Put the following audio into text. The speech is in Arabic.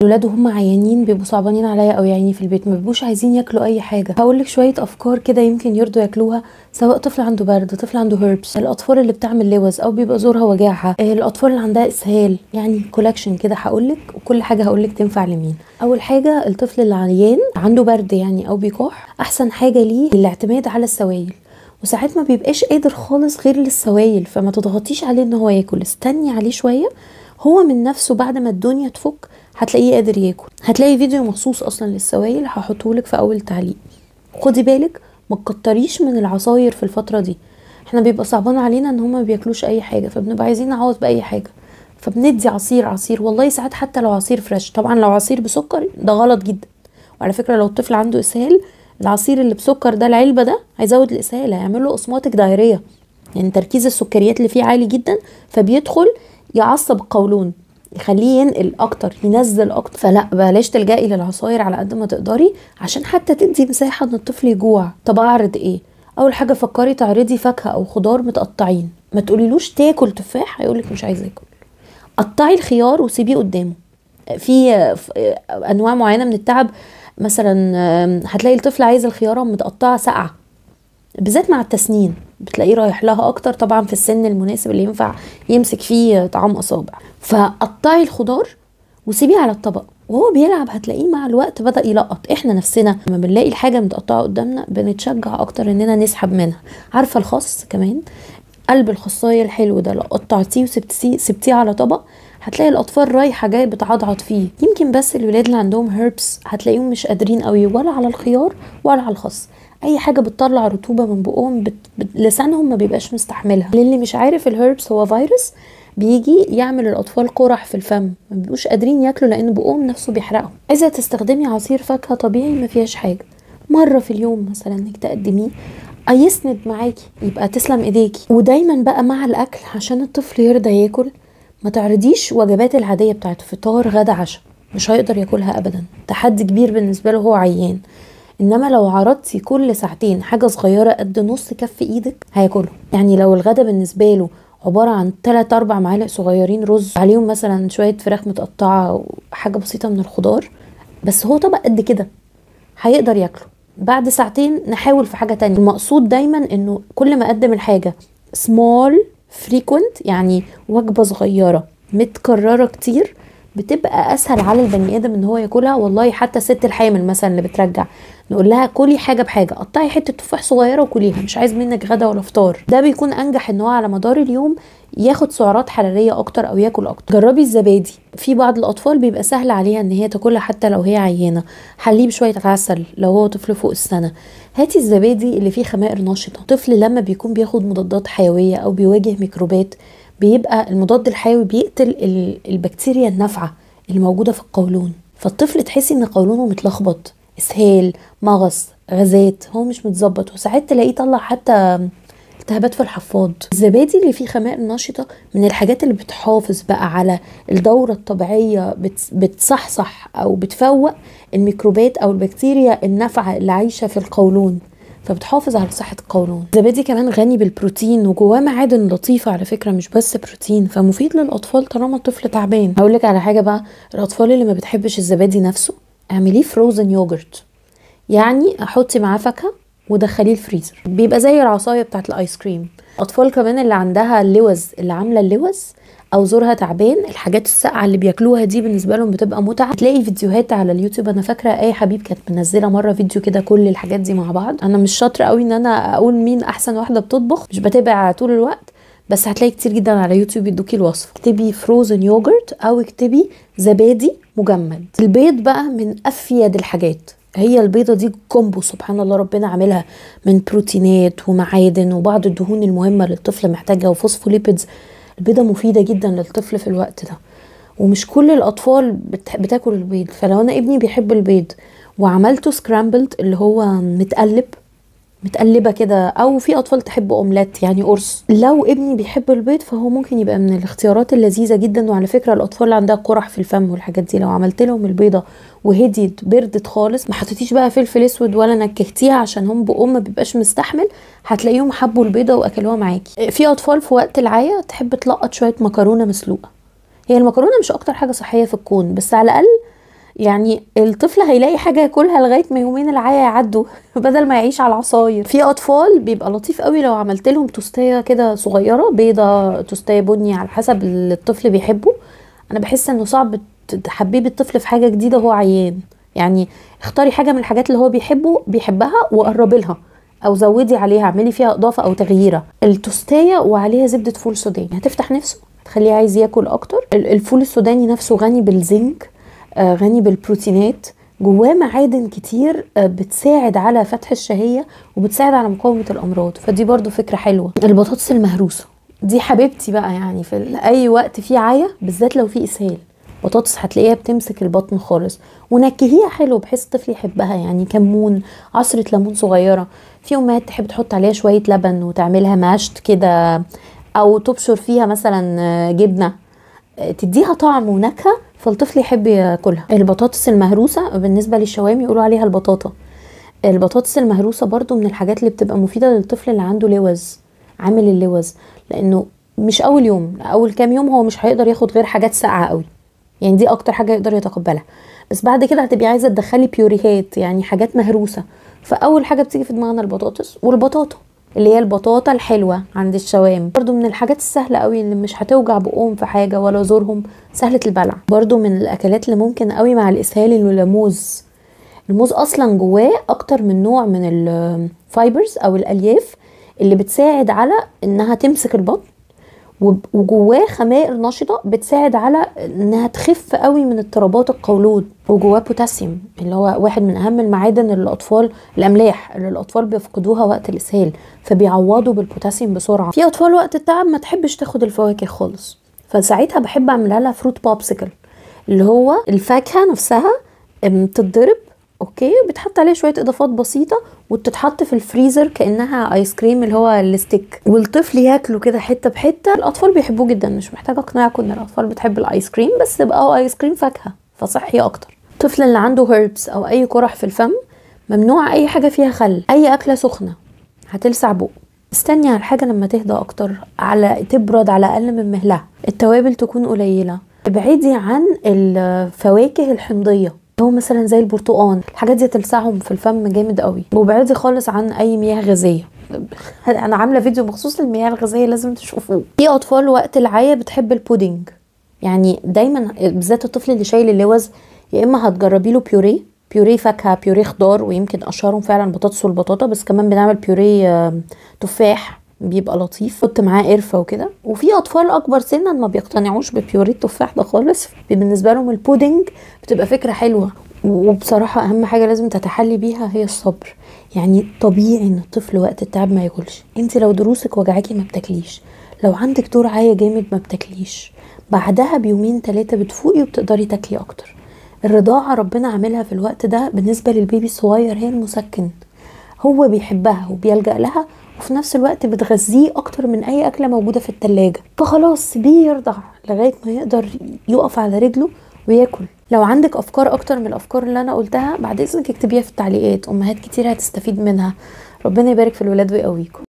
الولاد وهم عيانين بيبقوا صعبانين عليا قوي، يعني في البيت ما بيبقوش عايزين ياكلوا اي حاجه. هقول لك شويه افكار كده يمكن يرضوا ياكلوها، سواء طفل عنده برد، طفل عنده هيربس، الاطفال اللي بتعمل لوز او بيبقى زورها وجعها، الاطفال اللي عندها اسهال. يعني كولكشن كده هقول لك، وكل حاجه هقول لك تنفع لمين. اول حاجه الطفل اللي عيان عنده برد يعني او بيكح، احسن حاجه ليه الاعتماد على السوائل، وساعات ما بيبقاش قادر خالص غير للسوائل، فما تضغطيش عليه ان هو ياكل، استني عليه شويه، هو من نفسه بعد ما الدنيا تفك هتلاقيه قادر ياكل. هتلاقي فيديو مخصوص اصلا للسوائل هحطهولك في اول تعليق. خدي بالك ما تكتريش من العصاير في الفتره دي، احنا بيبقى صعبان علينا ان هما ما بياكلوش اي حاجه، فبنبقى عايزين نعوض باي حاجه، فبندي عصير والله ساعات حتى لو عصير فريش. طبعا لو عصير بسكر ده غلط جدا، وعلى فكره لو الطفل عنده اسهال العصير اللي بسكر ده، العلبه ده هيزود الاسهال، هيعمل له اسماتيك دايريه، يعني تركيز السكريات اللي فيه عالي جدا، فبيدخل يعصب القولون، يخليه ينقل اكتر، ينزل اكتر. فلا بلاش تلجئي للعصاير على قد ما تقدري، عشان حتى تدي مساحه ان الطفل يجوع. طب اعرض ايه؟ اول حاجه فكري تعرضي فاكهه او خضار متقطعين، ما تقوليلوش تاكل تفاح هيقولك مش عايز اكل. قطعي الخيار وسيبيه قدامه. في انواع معينه من التعب، مثلا هتلاقي الطفل عايز الخياره متقطعه ساقعه، بالذات مع التسنين بتلاقيه رايح لها اكتر، طبعا في السن المناسب اللي ينفع يمسك فيه طعام اصابع. فقطعي الخضار وسيبيه على الطبق، وهو بيلعب هتلاقيه مع الوقت بدأ يلقط. احنا نفسنا لما بنلاقي الحاجه متقطعه قدامنا بنتشجع اكتر اننا نسحب منها. عارفه الخس كمان، قلب الخصايه الحلو ده لو قطعتيه وسبتيه على طبق، هتلاقي الاطفال رايحه جايه بتعضعض فيه. يمكن بس الولاد اللي عندهم هيربس هتلاقيهم مش قادرين قوي ولا على الخيار ولا على الخس، اي حاجه بتطلع رطوبه من بقهم لسانهم ما بيبقاش مستحملها. للي مش عارف الهيربس هو فيروس بيجي يعمل الاطفال قرح في الفم، ما بيبقوش قادرين ياكلوا لان بقهم نفسه بيحرقهم. عايزه تستخدمي عصير فاكهه طبيعي ما فيهاش حاجه، مره في اليوم مثلا انك تقدميه يسند معاكي، يبقى تسلم ايديكي. ودايما بقى مع الاكل عشان الطفل يرضى ياكل، ما تعرضيش وجبات العاديه بتاعت فطار غدا عشاء، مش هيقدر ياكلها ابدا، تحدي كبير بالنسبه له هو عيان. انما لو عرضتي كل ساعتين حاجه صغيره قد نص كف ايدك هياكله. يعني لو الغدا بالنسبه له عباره عن 3-4 معالق صغيرين رز، عليهم مثلا شويه فراخ متقطعه وحاجه بسيطه من الخضار، بس هو طبق قد كده، هيقدر ياكله. بعد ساعتين نحاول في حاجه تانية. المقصود دايما انه كل ما اقدم الحاجه small frequent، يعني وجبه صغيره متكرره كتير، بتبقى اسهل على البني ادم ان هو ياكلها. والله حتى الست الحامل مثلا اللي بترجع نقول لها كلي حاجه بحاجه، قطعي حته تفاح صغيره وكليها، مش عايز منك غدا ولا فطار. ده بيكون انجح ان هو على مدار اليوم ياخد سعرات حراريه اكتر او ياكل اكتر. جربي الزبادي، في بعض الاطفال بيبقى سهل عليها ان هي تاكلها حتى لو هي عيانه، حليه بشويه عسل لو هو طفل فوق السنه. هاتي الزبادي اللي فيه خمائر نشطه. طفل لما بيكون بياخد مضادات حيويه او بيواجه ميكروبات، بيبقى المضاد الحيوي بيقتل البكتيريا النافعه اللي موجوده في القولون، فالطفل تحسي ان قولونه متلخبط، اسهال، مغص، غازات، هو مش متظبط، وساعات تلاقيه طلع حتى التهابات في الحفاض. الزبادي اللي فيه خمائر نشطه من الحاجات اللي بتحافظ بقى على الدوره الطبيعيه، بتصحصح او بتفوق الميكروبات او البكتيريا النافعه اللي عايشه في القولون، فبتحافظ على صحة القولون. الزبادي كمان غني بالبروتين وجواه معادن لطيفة على فكرة، مش بس بروتين، فمفيد للأطفال طالما الطفل تعبان. هقولك على حاجة بقى، الأطفال اللي ما بتحبش الزبادي نفسه اعمليه فروزن يوجرت، يعني احطي معاه فاكهة ودخليه الفريزر، بيبقى زي العصاية بتاعت الايس كريم. اطفال كمان اللي عندها اللوز، اللي عاملة اللوز او زورها تعبان، الحاجات الساقعه اللي بياكلوها دي بالنسبه لهم بتبقى متعه. تلاقي فيديوهات على اليوتيوب، انا فاكره اي حبيب كانت منزله مره فيديو كده كل الحاجات دي مع بعض. انا مش شاطره قوي ان انا اقول مين احسن واحده بتطبخ، مش بتابع طول الوقت، بس هتلاقي كتير جدا على يوتيوب يدوكي الوصفه. اكتبي فروزن يوجرت او اكتبي زبادي مجمد. البيض بقى من افيد الحاجات، هي البيضة دي كومبو سبحان الله ربنا عاملها من بروتينات ومعادن وبعض الدهون المهمة اللي الطفل محتاجها وفوسفوليبيدز. البيضة مفيدة جدا للطفل في الوقت ده، ومش كل الأطفال بتاكل البيض. فلو أنا ابني بيحب البيض وعملته سكرامبلد اللي هو متقلبة كده، او في اطفال تحب اومليت يعني قرص، لو ابني بيحب البيض فهو ممكن يبقى من الاختيارات اللذيذة جدا. وعلى فكرة الاطفال اللي عندها قرح في الفم والحاجات دي، لو عملت لهم البيضة وهديت بردت خالص، ما حطيتيش بقى فلفل اسود ولا نكهتيها عشان هم بقهم ما بيبقاش مستحمل، هتلاقيهم حبوا البيضة واكلوها معاكي. في اطفال في وقت العيا تحب تلقط شوية مكرونة مسلوقة، هي المكرونة مش اكتر حاجة صحية في الكون، بس على الاقل يعني الطفل هيلاقي حاجه ياكلها لغايه ما يومين العيا يعدوا بدل ما يعيش على العصاير. في اطفال بيبقى لطيف قوي لو عملت لهم توستيه كده صغيره، بيضه، توستيه بني، على حسب اللي الطفل بيحبه. انا بحس انه صعب تحببي الطفل في حاجه جديده وهو عيان. يعني اختاري حاجه من الحاجات اللي هو بيحبها وقربي لها، او زودي عليها، اعملي فيها اضافه او تغييره. التوستيه وعليها زبده فول سوداني هتفتح نفسه، هتخليه عايز ياكل اكتر. الفول السوداني نفسه غني بالزنك، غني بالبروتينات، جواه معادن كتير بتساعد على فتح الشهية وبتساعد على مقاومة الأمراض، فدي برضو فكرة حلوة. البطاطس المهروسة دي حبيبتي بقى، يعني في أي وقت فيه عيا، بالذات لو فيه إسهال، بطاطس هتلاقيها بتمسك البطن خالص. ونكهيها حلو بحيث الطفل يحبها، يعني كمون، عصرة ليمون صغيرة. في أمهات تحب تحط عليها شوية لبن وتعملها ماشت كده، أو تبشر فيها مثلا جبنة، تديها طعم ونكهه فالطفل يحب ياكلها. البطاطس المهروسه بالنسبه للشوام يقولوا عليها البطاطا. البطاطس المهروسه برضو من الحاجات اللي بتبقى مفيده للطفل اللي عنده لوز، عامل اللوز، لانه مش اول يوم، اول كام يوم هو مش هيقدر ياخد غير حاجات ساقعه قوي، يعني دي اكتر حاجه يقدر يتقبلها. بس بعد كده هتبقي عايزه تدخلي بيوريهات، يعني حاجات مهروسه. فاول حاجه بتيجي في دماغنا البطاطس، والبطاطا اللي هي البطاطا الحلوه عند الشوام برضو من الحاجات السهله قوي اللي مش هتوجع بقهم في حاجه ولا زورهم، سهله البلع. برضو من الاكلات اللي ممكن قوي مع الاسهال الموز. الموز اصلا جواه اكتر من نوع من الفايبرز او الالياف اللي بتساعد على انها تمسك البطن، وجواه خمائر نشطه بتساعد على انها تخف قوي من اضطرابات القولون. وجواه بوتاسيوم اللي هو واحد من اهم المعادن اللي الاطفال، الاملاح اللي الاطفال بيفقدوها وقت الاسهال، فبيعوضوا بالبوتاسيوم بسرعه. في اطفال وقت التعب ما تحبش تاخد الفواكه خالص، فساعتها بحب اعملها لها فروت بوبسيكل، اللي هو الفاكهه نفسها بتتضرب اوكي، بتحط عليها شويه اضافات بسيطه وتتحط في الفريزر كانها ايس كريم اللي هو الستيك، والطفل ياكله كده حته بحته. الاطفال بيحبوه جدا، مش محتاجه اقنعكم ان الاطفال بتحب الايس كريم، بس يبقى ايس كريم فاكهه فصحي اكتر. الطفل اللي عنده هيربس او اي قرح في الفم ممنوع اي حاجه فيها خل، اي اكله سخنه هتلسع بقه. استني على الحاجه لما تهدى اكتر، على تبرد على اقل من مهلها، التوابل تكون قليله، ابعدي عن الفواكه الحمضيه، هو مثلا زي البرتقال، الحاجات دي تلسعهم في الفم جامد قوي. وابعدي خالص عن اي مياه غازيه، انا عامله فيديو مخصوص للمياه الغازيه لازم تشوفوه. في اطفال وقت العيا بتحب البودنج، يعني دايما بالذات الطفل اللي شايل اللوز، يا اما هتجربي له بيوري فاكهه، بيوري خضار، ويمكن اشهرهم فعلا البطاطس والبطاطا، بس كمان بنعمل بيوري تفاح بيبقى لطيف، حط معاه قرفه وكده. وفي اطفال اكبر سنا ما بيقتنعوش ببيوري التفاح ده خالص، بالنسبه لهم البودنج بتبقى فكره حلوه. وبصراحه اهم حاجه لازم تتحلي بيها هي الصبر. يعني طبيعي ان الطفل وقت التعب ما ياكلش، انت لو دروسك وجعاكي ما بتاكليش، لو عندك دور عيا جامد ما بتاكليش، بعدها بيومين 3 بتفوقي وبتقدري تاكلي اكتر. الرضاعه ربنا عاملها في الوقت ده بالنسبه للبيبي الصغير هي المسكن، هو بيحبها وبيلجأ لها، وفي نفس الوقت بتغذيه اكتر من اي اكله موجوده في التلاجة. فخلاص سيبيه يرضع لغايه ما يقدر يقف على رجله وياكل. لو عندك افكار اكتر من الافكار اللي انا قلتها بعد اذنك اكتبيها في التعليقات، امهات كتير هتستفيد منها. ربنا يبارك في الولاد ويقويكم.